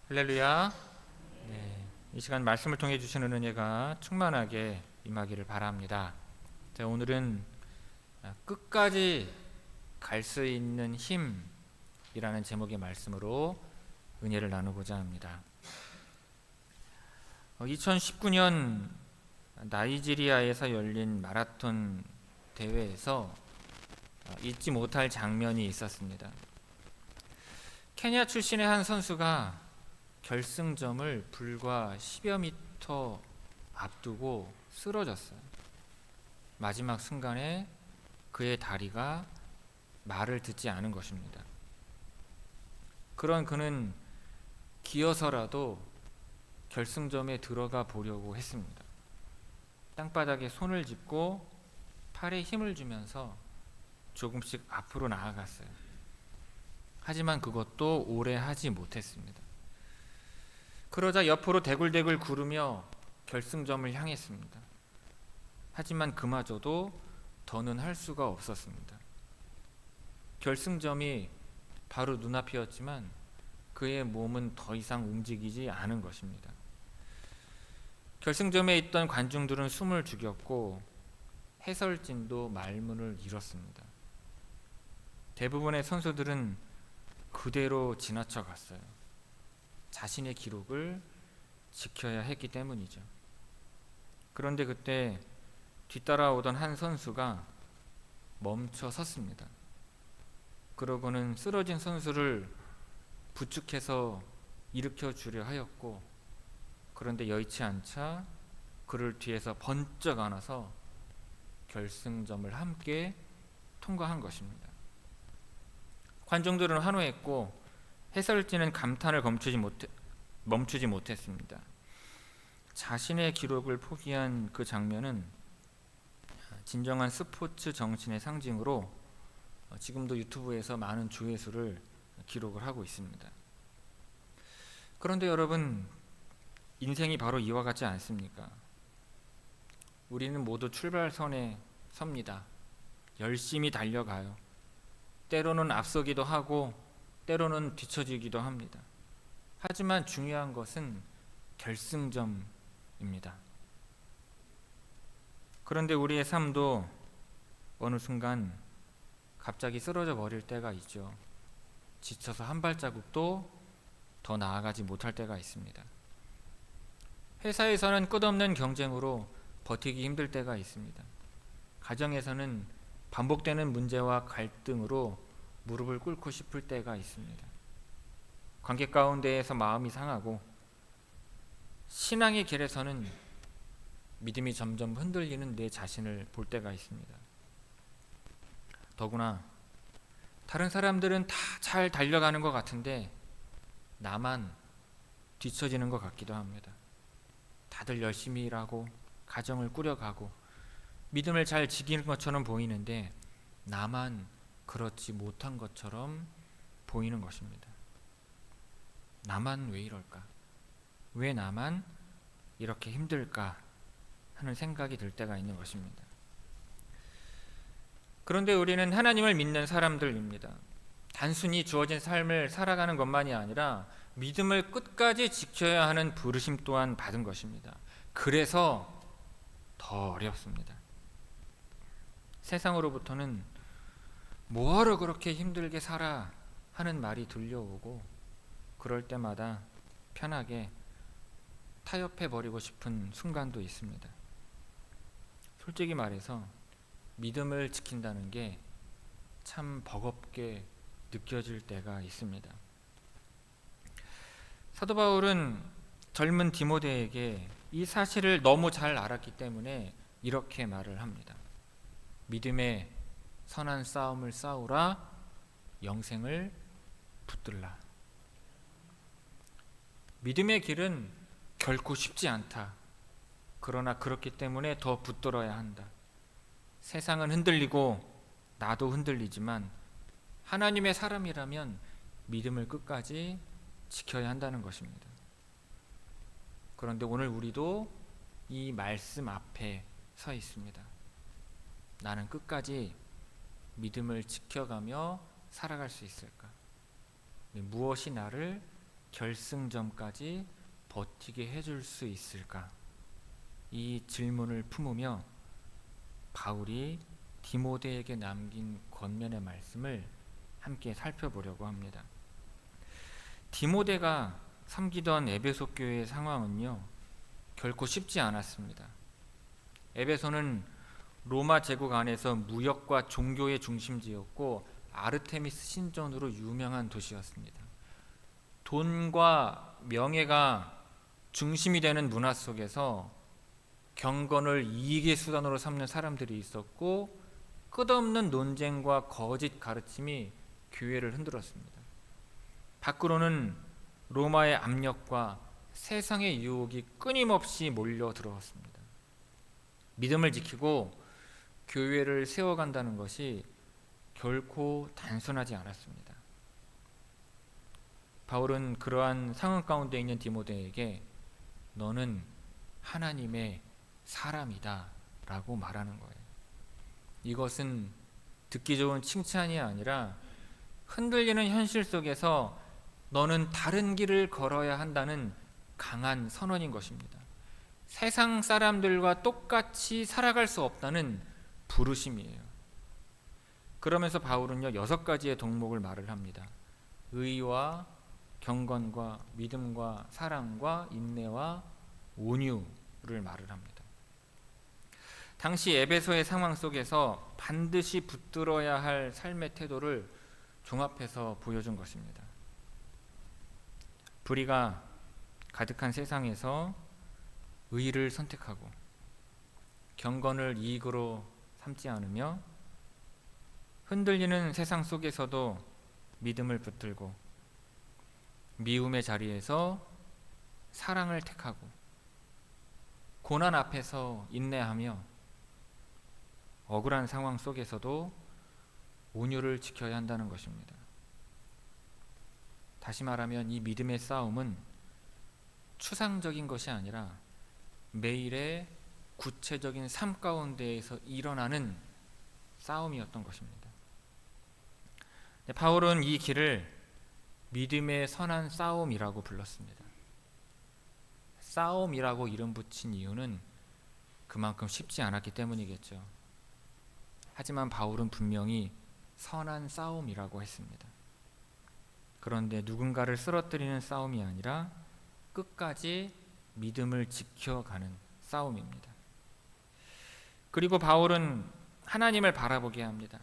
할렐루야. 이 시간 말씀을 통해 주시는 은혜가 충만하게 임하기를 바랍니다. 자, 오늘은 끝까지 갈 수 있는 힘이라는 제목의 말씀으로 은혜를 나누고자 합니다. 2019년 나이지리아에서 열린 마라톤 대회에서 잊지 못할 장면이 있었습니다. 케냐 출신의 한 선수가 결승점을 불과 10여 미터 앞두고 쓰러졌어요. 마지막 순간에 그의 다리가 말을 듣지 않은 것입니다. 그런 그는 기어서라도 결승점에 들어가 보려고 했습니다. 땅바닥에 손을 짚고 팔에 힘을 주면서 조금씩 앞으로 나아갔어요. 하지만 그것도 오래 하지 못했습니다. 그러자 옆으로 대굴대굴 구르며 결승점을 향했습니다. 하지만 그마저도 더는 할 수가 없었습니다. 결승점이 바로 눈앞이었지만 그의 몸은 더 이상 움직이지 않은 것입니다. 결승점에 있던 관중들은 숨을 죽였고 해설진도 말문을 잃었습니다. 대부분의 선수들은 그대로 지나쳐 갔어요. 자신의 기록을 지켜야 했기 때문이죠. 그런데 그때 뒤따라오던 한 선수가 멈춰 섰습니다. 그러고는 쓰러진 선수를 부축해서 일으켜 주려 하였고, 그런데 여의치 않자 그를 뒤에서 번쩍 안아서 결승점을 함께 통과한 것입니다. 관중들은 환호했고 해설진은 감탄을 멈추지 못했습니다. 자신의 기록을 포기한 그 장면은 진정한 스포츠 정신의 상징으로 지금도 유튜브에서 많은 조회수를 기록을 하고 있습니다. 그런데 여러분, 인생이 바로 이와 같지 않습니까? 우리는 모두 출발선에 섭니다. 열심히 달려가요. 때로는 앞서기도 하고 때로는 뒤처지기도 합니다. 하지만 중요한 것은 결승점입니다. 그런데 우리의 삶도 어느 순간 갑자기 쓰러져 버릴 때가 있죠. 지쳐서 한 발자국도 더 나아가지 못할 때가 있습니다. 회사에서는 끝없는 경쟁으로 버티기 힘들 때가 있습니다. 가정에서는 반복되는 문제와 갈등으로 무릎을 꿇고 싶을 때가 있습니다. 관계 가운데에서 마음이 상하고 신앙의 길에서는 믿음이 점점 흔들리는 내 자신을 볼 때가 있습니다. 더구나 다른 사람들은 다 잘 달려가는 것 같은데 나만 뒤처지는 것 같기도 합니다. 다들 열심히 일하고 가정을 꾸려가고 믿음을 잘 지키는 것처럼 보이는데 나만 그렇지 못한 것처럼 보이는 것입니다. 나만 왜 이럴까? 왜 나만 이렇게 힘들까? 하는 생각이 들 때가 있는 것입니다. 그런데 우리는 하나님을 믿는 사람들입니다. 단순히 주어진 삶을 살아가는 것만이 아니라 믿음을 끝까지 지켜야 하는 부르심 또한 받은 것입니다. 그래서 더 어렵습니다. 세상으로부터는 뭐하러 그렇게 힘들게 살아 하는 말이 들려오고 그럴 때마다 편하게 타협해버리고 싶은 순간도 있습니다. 솔직히 말해서 믿음을 지킨다는 게 참 버겁게 느껴질 때가 있습니다. 사도 바울은 젊은 디모데에게 이 사실을 너무 잘 알았기 때문에 이렇게 말을 합니다. 믿음의 선한 싸움을 싸우라, 영생을 붙들라. 믿음의 길은 결코 쉽지 않다. 그러나 그렇기 때문에 더 붙들어야 한다. 세상은 흔들리고 나도 흔들리지만 하나님의 사람이라면 믿음을 끝까지 지켜야 한다는 것입니다. 그런데 오늘 우리도 이 말씀 앞에 서 있습니다. 나는 끝까지 믿음을 지켜가며 살아갈 수 있을까? 무엇이 나를 결승점까지 버티게 해줄 수 있을까? 이 질문을 품으며 바울이 디모데에게 남긴 권면의 말씀을 함께 살펴보려고 합니다. 디모데가 섬기던 에베소 교회의 상황은요, 결코 쉽지 않았습니다. 에베소는 로마 제국 안에서 무역과 종교의 중심지였고 아르테미스 신전으로 유명한 도시였습니다. 돈과 명예가 중심이 되는 문화 속에서 경건을 이익의 수단으로 삼는 사람들이 있었고 끝없는 논쟁과 거짓 가르침이 교회를 흔들었습니다. 밖으로는 로마의 압력과 세상의 유혹이 끊임없이 몰려 들어왔습니다. 믿음을 지키고 교회를 세워간다는 것이 결코 단순하지 않았습니다. 바울은 그러한 상황 가운데 있는 디모데에게 너는 하나님의 사람이다 라고 말하는 거예요. 이것은 듣기 좋은 칭찬이 아니라 흔들리는 현실 속에서 너는 다른 길을 걸어야 한다는 강한 선언인 것입니다. 세상 사람들과 똑같이 살아갈 수 없다는 부르심이에요. 그러면서 바울은요 6가지의 덕목을 말을 합니다. 의와 경건과 믿음과 사랑과 인내와 온유를 말을 합니다. 당시 에베소의 상황 속에서 반드시 붙들어야 할 삶의 태도를 종합해서 보여준 것입니다. 불의가 가득한 세상에서 의를 선택하고 경건을 이익으로 삼지 않으며 흔들리는 세상 속에서도 믿음을 붙들고 미움의 자리에서 사랑을 택하고 고난 앞에서 인내하며 억울한 상황 속에서도 온유를 지켜야 한다는 것입니다. 다시 말하면 이 믿음의 싸움은 추상적인 것이 아니라 매일의 구체적인 삶 가운데에서 일어나는 싸움이었던 것입니다. 바울은 이 길을 믿음의 선한 싸움이라고 불렀습니다. 싸움이라고 이름 붙인 이유는 그만큼 쉽지 않았기 때문이겠죠. 하지만 바울은 분명히 선한 싸움이라고 했습니다. 그런데 누군가를 쓰러뜨리는 싸움이 아니라 끝까지 믿음을 지켜가는 싸움입니다. 그리고 바울은 하나님을 바라보게 합니다.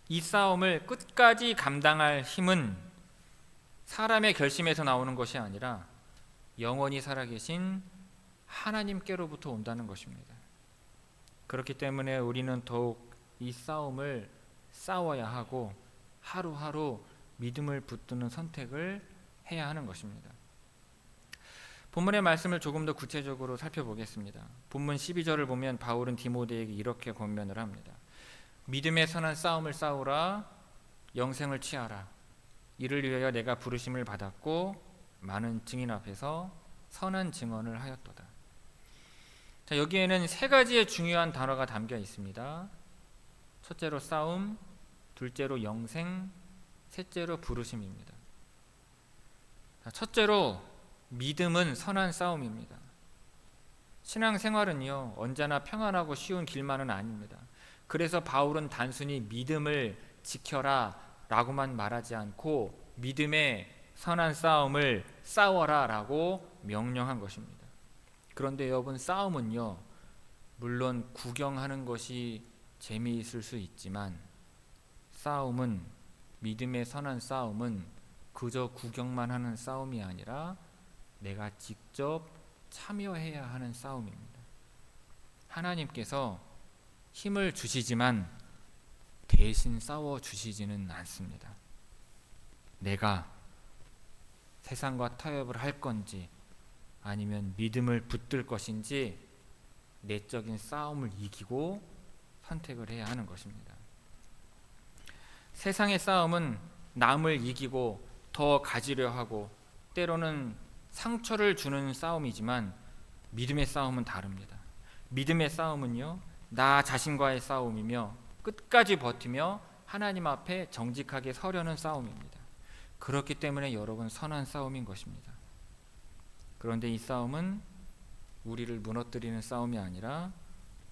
이 싸움을 끝까지 감당할 힘은 사람의 결심에서 나오는 것이 아니라 영원히 살아계신 하나님께로부터 온다는 것입니다. 그렇기 때문에 우리는 더욱 이 싸움을 싸워야 하고 하루하루 믿음을 붙드는 선택을 해야 하는 것입니다. 본문의 말씀을 조금 더 구체적으로 살펴보겠습니다. 본문 12절을 보면 바울은 디모데에게 이렇게 권면을 합니다. 믿음의 선한 싸움을 싸우라, 영생을 취하라. 이를 위하여 내가 부르심을 받았고 많은 증인 앞에서 선한 증언을 하였도다. 자, 여기에는 3가지의 중요한 단어가 담겨 있습니다. 첫째로 싸움, 둘째로 영생, 셋째로 부르심입니다. 자, 첫째로 믿음은 선한 싸움입니다. 신앙생활은요 언제나 평안하고 쉬운 길만은 아닙니다. 그래서 바울은 단순히 믿음을 지켜라 라고만 말하지 않고 믿음의 선한 싸움을 싸워라 라고 명령한 것입니다. 그런데 여러분, 싸움은요 물론 구경하는 것이 재미있을 수 있지만 싸움은, 믿음의 선한 싸움은 그저 구경만 하는 싸움이 아니라 내가 직접 참여해야 하는 싸움입니다. 하나님께서 힘을 주시지만 대신 싸워주시지는 않습니다. 내가 세상과 타협을 할 건지 아니면 믿음을 붙들 것인지 내적인 싸움을 이기고 선택을 해야 하는 것입니다. 세상의 싸움은 남을 이기고 더 가지려 하고 때로는 상처를 주는 싸움이지만 믿음의 싸움은 다릅니다. 믿음의 싸움은요 나 자신과의 싸움이며 끝까지 버티며 하나님 앞에 정직하게 서려는 싸움입니다. 그렇기 때문에 여러분 선한 싸움인 것입니다. 그런데 이 싸움은 우리를 무너뜨리는 싸움이 아니라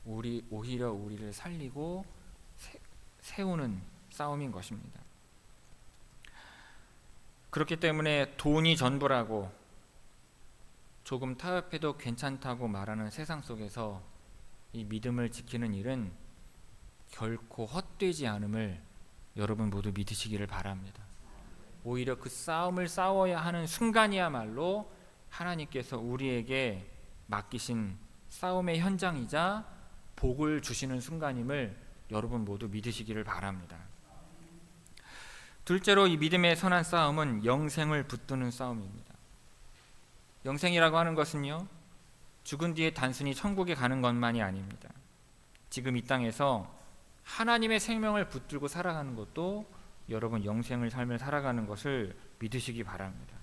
오히려 우리를 살리고 세우는 싸움인 것입니다. 그렇기 때문에 돈이 전부라고 조금 타협해도 괜찮다고 말하는 세상 속에서 이 믿음을 지키는 일은 결코 헛되지 않음을 여러분 모두 믿으시기를 바랍니다. 오히려 그 싸움을 싸워야 하는 순간이야말로 하나님께서 우리에게 맡기신 싸움의 현장이자 복을 주시는 순간임을 여러분 모두 믿으시기를 바랍니다. 둘째로 이 믿음의 선한 싸움은 영생을 붙드는 싸움입니다. 영생이라고 하는 것은요, 죽은 뒤에 단순히 천국에 가는 것만이 아닙니다. 지금 이 땅에서 하나님의 생명을 붙들고 살아가는 것도 여러분 영생의 삶을 살아가는 것을 믿으시기 바랍니다.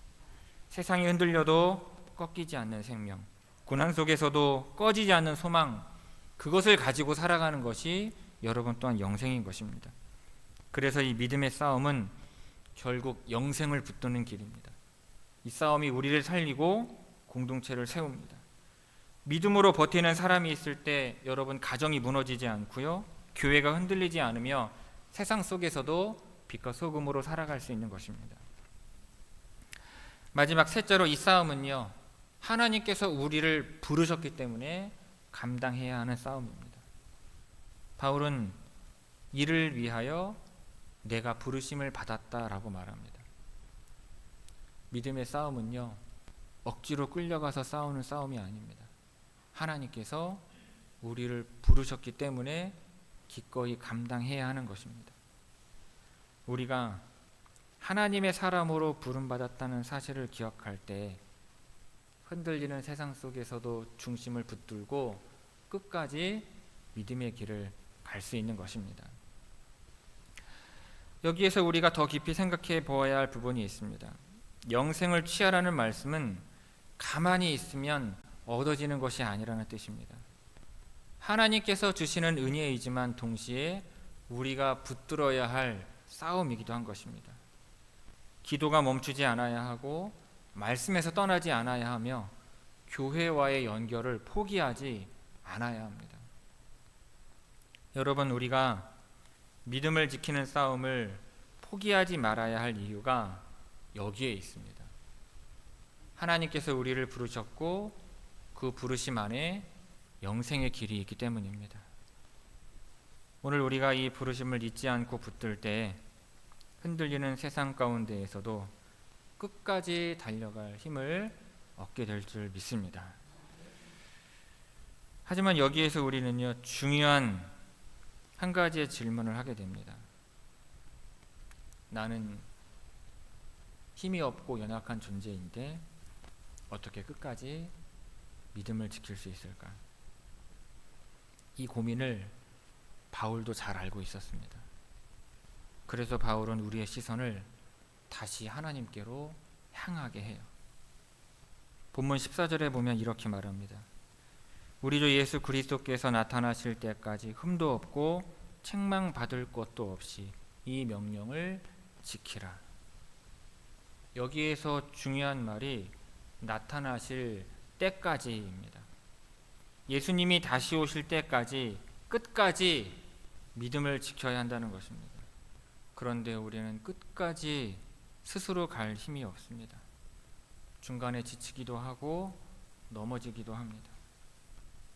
세상이 흔들려도 꺾이지 않는 생명, 고난 속에서도 꺼지지 않는 소망, 그것을 가지고 살아가는 것이 여러분 또한 영생인 것입니다. 그래서 이 믿음의 싸움은 결국 영생을 붙드는 길입니다. 이 싸움이 우리를 살리고 공동체를 세웁니다. 믿음으로 버티는 사람이 있을 때 여러분 가정이 무너지지 않고요, 교회가 흔들리지 않으며 세상 속에서도 빛과 소금으로 살아갈 수 있는 것입니다. 마지막 셋째로 이 싸움은요, 하나님께서 우리를 부르셨기 때문에 감당해야 하는 싸움입니다. 바울은 이를 위하여 내가 부르심을 받았다라고 말합니다. 믿음의 싸움은요, 억지로 끌려가서 싸우는 싸움이 아닙니다. 하나님께서 우리를 부르셨기 때문에 기꺼이 감당해야 하는 것입니다. 우리가 하나님의 사람으로 부름받았다는 사실을 기억할 때 흔들리는 세상 속에서도 중심을 붙들고 끝까지 믿음의 길을 갈 수 있는 것입니다. 여기에서 우리가 더 깊이 생각해 보아야 할 부분이 있습니다. 영생을 취하라는 말씀은 가만히 있으면 얻어지는 것이 아니라는 뜻입니다. 하나님께서 주시는 은혜이지만 동시에 우리가 붙들어야 할 싸움이기도 한 것입니다. 기도가 멈추지 않아야 하고 말씀에서 떠나지 않아야 하며 교회와의 연결을 포기하지 않아야 합니다. 여러분, 우리가 믿음을 지키는 싸움을 포기하지 말아야 할 이유가 여기에 있습니다. 하나님께서 우리를 부르셨고 그 부르심 안에 영생의 길이 있기 때문입니다. 오늘 우리가 이 부르심을 잊지 않고 붙들 때 흔들리는 세상 가운데에서도 끝까지 달려갈 힘을 얻게 될 줄 믿습니다. 하지만 여기에서 우리는요, 중요한 한 가지의 질문을 하게 됩니다. 나는 힘이 없고 연약한 존재인데 어떻게 끝까지 믿음을 지킬 수 있을까? 이 고민을 바울도 잘 알고 있었습니다. 그래서 바울은 우리의 시선을 다시 하나님께로 향하게 해요. 본문 14절에 보면 이렇게 말합니다. 우리 주 예수 그리스도께서 나타나실 때까지 흠도 없고 책망받을 것도 없이 이 명령을 지키라. 여기에서 중요한 말이 나타나실 때까지입니다. 예수님이 다시 오실 때까지 끝까지 믿음을 지켜야 한다는 것입니다. 그런데 우리는 끝까지 스스로 갈 힘이 없습니다. 중간에 지치기도 하고 넘어지기도 합니다.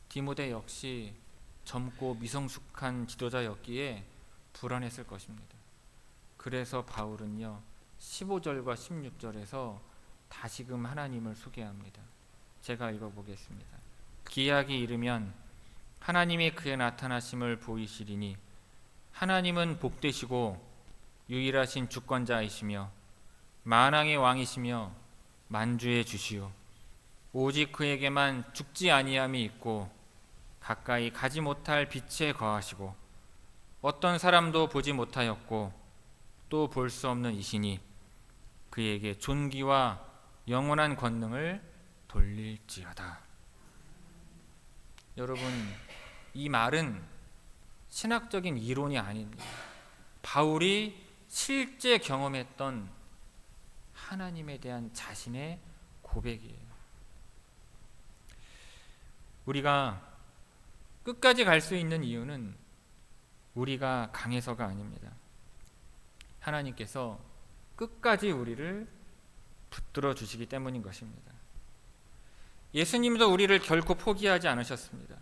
디모데 역시 젊고 미성숙한 지도자였기에 불안했을 것입니다. 그래서 바울은요, 15절과 16절에서 다시금 하나님을 소개합니다. 제가 읽어보겠습니다. 기약이 이르면 하나님이 그의 나타나심을 보이시리니 하나님은 복되시고 유일하신 주권자이시며 만왕의 왕이시며 만주의 주시오. 오직 그에게만 죽지 아니함이 있고 가까이 가지 못할 빛에 거하시고 어떤 사람도 보지 못하였고 또 볼 수 없는 이시니 그에게 존귀와 영원한 권능을 돌릴지어다. 여러분, 이 말은 신학적인 이론이 아닙니다. 바울이 실제 경험했던 하나님에 대한 자신의 고백이에요. 우리가 끝까지 갈 수 있는 이유는 우리가 강해서가 아닙니다. 하나님께서 끝까지 우리를 붙들어 주시기 때문인 것입니다. 예수님도 우리를 결코 포기하지 않으셨습니다.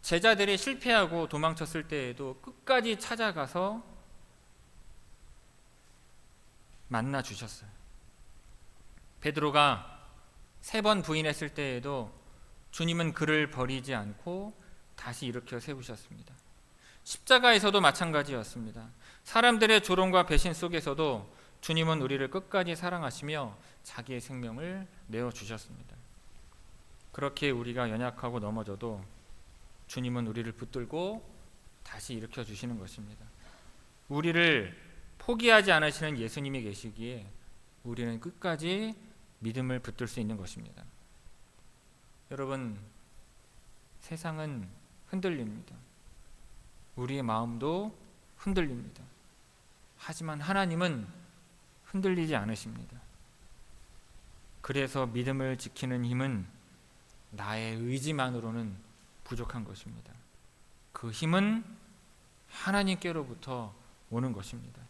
제자들이 실패하고 도망쳤을 때에도 끝까지 찾아가서 만나 주셨어요. 베드로가 3번 부인했을 때에도 주님은 그를 버리지 않고 다시 일으켜 세우셨습니다. 십자가에서도 마찬가지였습니다. 사람들의 조롱과 배신 속에서도 주님은 우리를 끝까지 사랑하시며 자기의 생명을 내어주셨습니다. 그렇게 우리가 연약하고 넘어져도 주님은 우리를 붙들고 다시 일으켜 주시는 것입니다. 우리를 포기하지 않으시는 예수님이 계시기에 우리는 끝까지 믿음을 붙들 수 있는 것입니다. 여러분, 세상은 흔들립니다. 우리의 마음도 흔들립니다. 하지만 하나님은 흔들리지 않으십니다. 그래서 믿음을 지키는 힘은 나의 의지만으로는 부족한 것입니다. 그 힘은 하나님께로부터 오는 것입니다.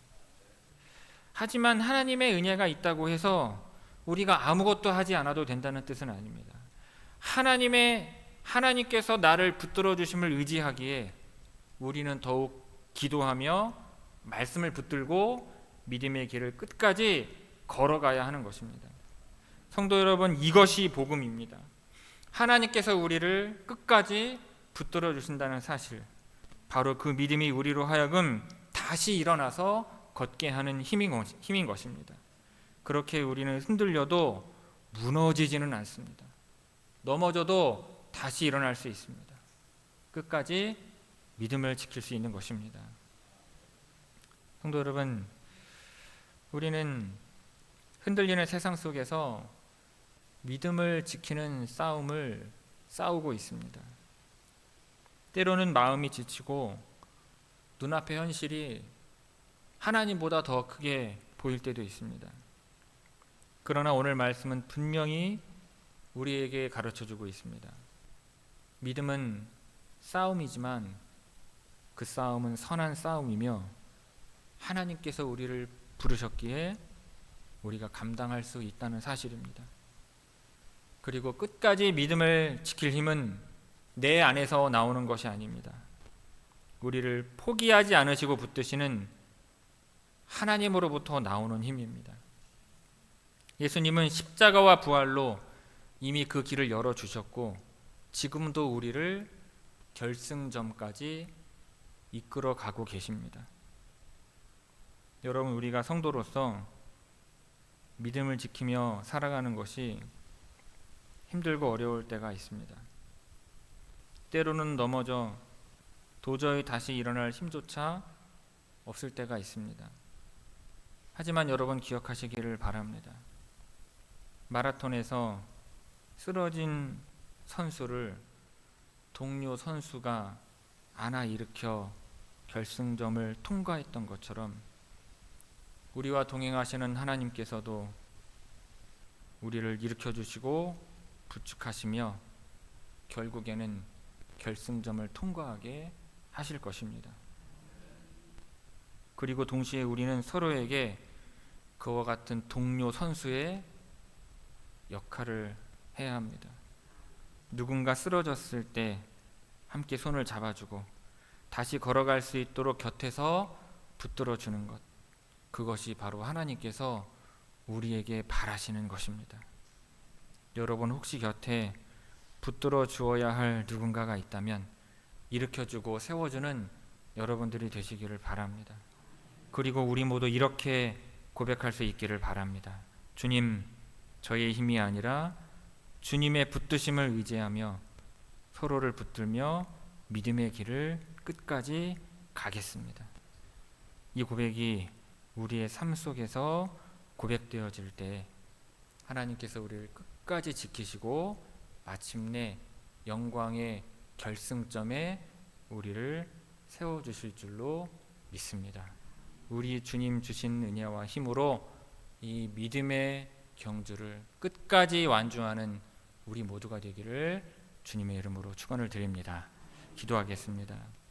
하지만 하나님의 은혜가 있다고 해서 우리가 아무것도 하지 않아도 된다는 뜻은 아닙니다. 하나님께서 나를 붙들어 주심을 의지하기에 우리는 더욱 기도하며 말씀을 붙들고 믿음의 길을 끝까지 걸어가야 하는 것입니다. 성도 여러분, 이것이 복음입니다. 하나님께서 우리를 끝까지 붙들어 주신다는 사실, 바로 그 믿음이 우리로 하여금 다시 일어나서 걷게 하는 힘인 것입니다. 그렇게 우리는 흔들려도 무너지지는 않습니다. 넘어져도 다시 일어날 수 있습니다. 끝까지 믿음을 지킬 수 있는 것입니다. 성도 여러분, 우리는 흔들리는 세상 속에서 믿음을 지키는 싸움을 싸우고 있습니다. 때로는 마음이 지치고 눈앞의 현실이 하나님보다 더 크게 보일 때도 있습니다. 그러나 오늘 말씀은 분명히 우리에게 가르쳐주고 있습니다. 믿음은 싸움이지만 그 싸움은 선한 싸움이며 하나님께서 우리를 부르셨기에 우리가 감당할 수 있다는 사실입니다. 그리고 끝까지 믿음을 지킬 힘은 내 안에서 나오는 것이 아닙니다. 우리를 포기하지 않으시고 붙드시는 하나님으로부터 나오는 힘입니다. 예수님은 십자가와 부활로 이미 그 길을 열어주셨고 지금도 우리를 결승점까지 이끌어 가고 계십니다. 여러분, 우리가 성도로서 믿음을 지키며 살아가는 것이 힘들고 어려울 때가 있습니다. 때로는 넘어져 도저히 다시 일어날 힘조차 없을 때가 있습니다. 하지만 여러분, 기억하시기를 바랍니다. 마라톤에서 쓰러진 선수를 동료 선수가 안아 일으켜 결승점을 통과했던 것처럼 우리와 동행하시는 하나님께서도 우리를 일으켜 주시고 부축하시며 결국에는 결승점을 통과하게 하실 것입니다. 그리고 동시에 우리는 서로에게 그와 같은 동료 선수의 역할을 해야 합니다. 누군가 쓰러졌을 때 함께 손을 잡아주고 다시 걸어갈 수 있도록 곁에서 붙들어 주는 것, 그것이 바로 하나님께서 우리에게 바라시는 것입니다. 여러분, 혹시 곁에 붙들어 주어야 할 누군가가 있다면 일으켜주고 세워주는 여러분들이 되시기를 바랍니다. 그리고 우리 모두 이렇게 고백할 수 있기를 바랍니다. 주님, 저의 힘이 아니라 주님의 붙드심을 의지하며 서로를 붙들며 믿음의 길을 끝까지 가겠습니다. 이 고백이 우리의 삶 속에서 고백되어질 때 하나님께서 우리를 끝까지 지키시고 마침내 영광의 결승점에 우리를 세워주실 줄로 믿습니다. 우리 주님 주신 은혜와 힘으로 이 믿음의 경주를 끝까지 완주하는 우리 모두가 되기를 주님의 이름으로 축원을 드립니다. 기도하겠습니다.